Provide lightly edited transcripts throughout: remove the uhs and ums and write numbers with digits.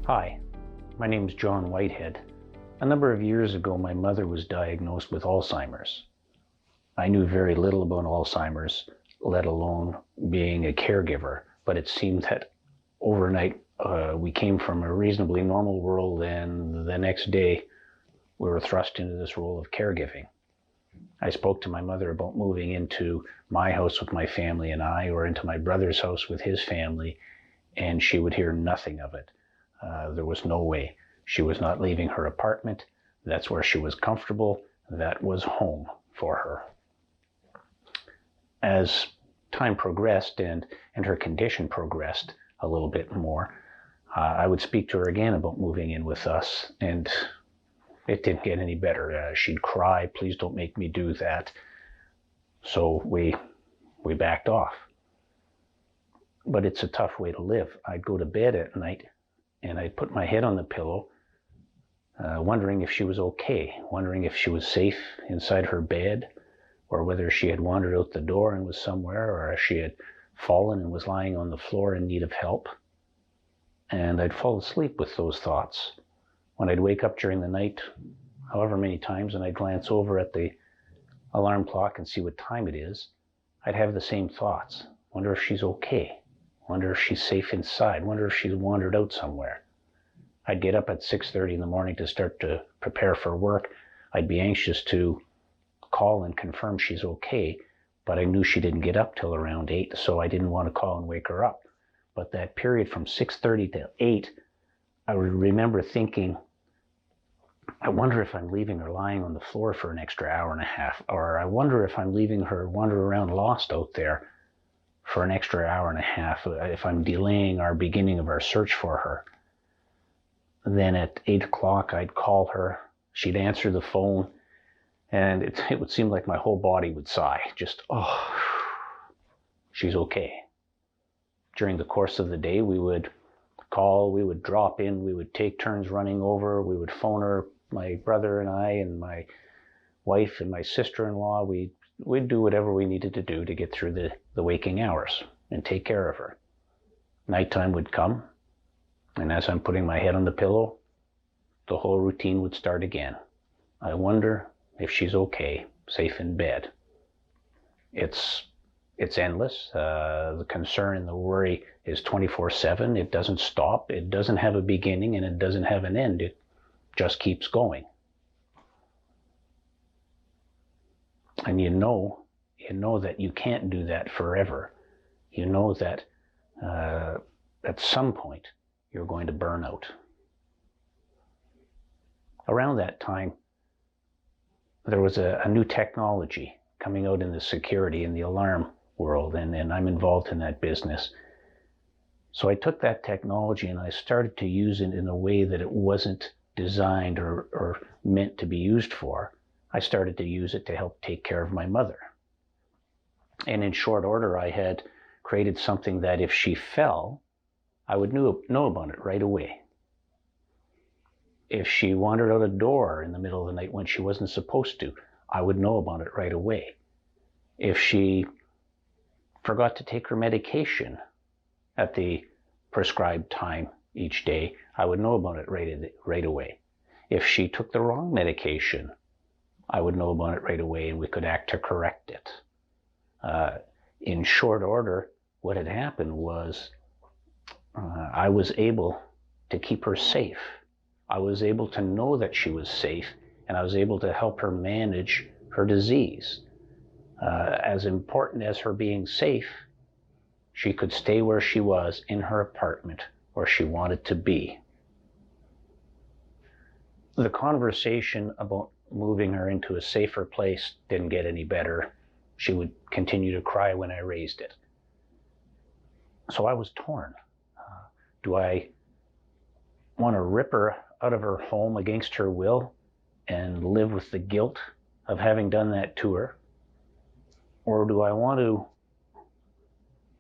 Hi, my name is John Whitehead. A number of years ago, my mother was diagnosed with Alzheimer's. I knew very little about Alzheimer's, let alone being a caregiver, but it seemed that overnight we came from a reasonably normal world, and the next day we were thrust into this role of caregiving. I spoke to my mother about moving into my house with my family and I, or into my brother's house with his family, and she would hear nothing of it. There was no way. She was not leaving her apartment. That's where she was comfortable. That was home for her. As time progressed and her condition progressed a little bit more, I would speak to her again about moving in with us, and it didn't get any better. She'd cry, "Please don't make me do that." So we backed off. But it's a tough way to live. I'd go to bed at night and I'd put my head on the pillow, wondering if she was okay, wondering if she was safe inside her bed, or whether she had wandered out the door and was somewhere, or if she had fallen and was lying on the floor in need of help. And I'd fall asleep with those thoughts. When I'd wake up during the night, however many times, and I'd glance over at the alarm clock and see what time it is, I'd have the same thoughts. Wonder if she's okay. Wonder if she's safe inside. Wonder if she's wandered out somewhere. I'd get up at 6:30 in the morning to start to prepare for work. I'd be anxious to call and confirm she's okay, but I knew she didn't get up till around 8, so I didn't want to call and wake her up. But that period from 6:30 to 8, I remember thinking, I wonder if I'm leaving her lying on the floor for an extra hour and a half, or I wonder if I'm leaving her wander around lost out there for an extra hour and a half, if I'm delaying our beginning of our search for her. Then at 8 o'clock, I'd call her. She'd answer the phone, and it would seem like my whole body would sigh. Just, oh, she's okay. During the course of the day, we would call, we would drop in, we would take turns running over, we would phone her, my brother and I, and my wife and my sister-in-law. We'd do whatever we needed to do to get through the waking hours and take care of her. Nighttime would come, and as I'm putting my head on the pillow, the whole routine would start again. I wonder if she's okay, safe in bed. It's endless. The concern and the worry is 24/7. It doesn't stop. It doesn't have a beginning, and it doesn't have an end. It just keeps going. And you know that you can't do that forever. You know that at some point you're going to burn out. Around that time, there was a new technology coming out in the security and the alarm world, and I'm involved in that business. So I took that technology and I started to use it in a way that it wasn't designed or meant to be used for. I started to use it to help take care of my mother. And in short order, I had created something that if she fell, I would know about it right away. If she wandered out a door in the middle of the night when she wasn't supposed to, I would know about it right away. If she forgot to take her medication at the prescribed time each day, I would know about it right away. If she took the wrong medication, I would know about it right away, and we could act to correct it. In short order, what had happened was I was able to keep her safe. I was able to know that she was safe, and I was able to help her manage her disease. As important as her being safe, she could stay where she was in her apartment, where she wanted to be. The conversation about moving her into a safer place didn't get any better. She would continue to cry when I raised it. So I was torn. Do I want to rip her out of her home against her will and live with the guilt of having done that to her? Or do I want to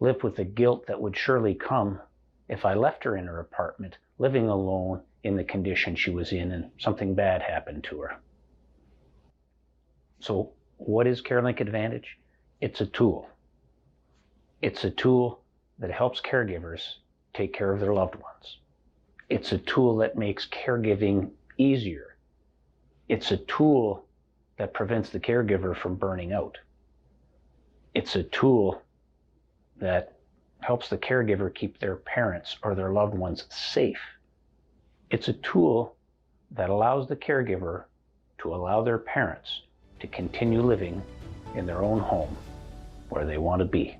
live with the guilt that would surely come if I left her in her apartment, living alone in the condition she was in, and something bad happened to her? So what is CareLink Advantage? It's a tool. It's a tool that helps caregivers take care of their loved ones. It's a tool that makes caregiving easier. It's a tool that prevents the caregiver from burning out. It's a tool that helps the caregiver keep their parents or their loved ones safe. It's a tool that allows the caregiver to allow their parents to continue living in their own home where they want to be.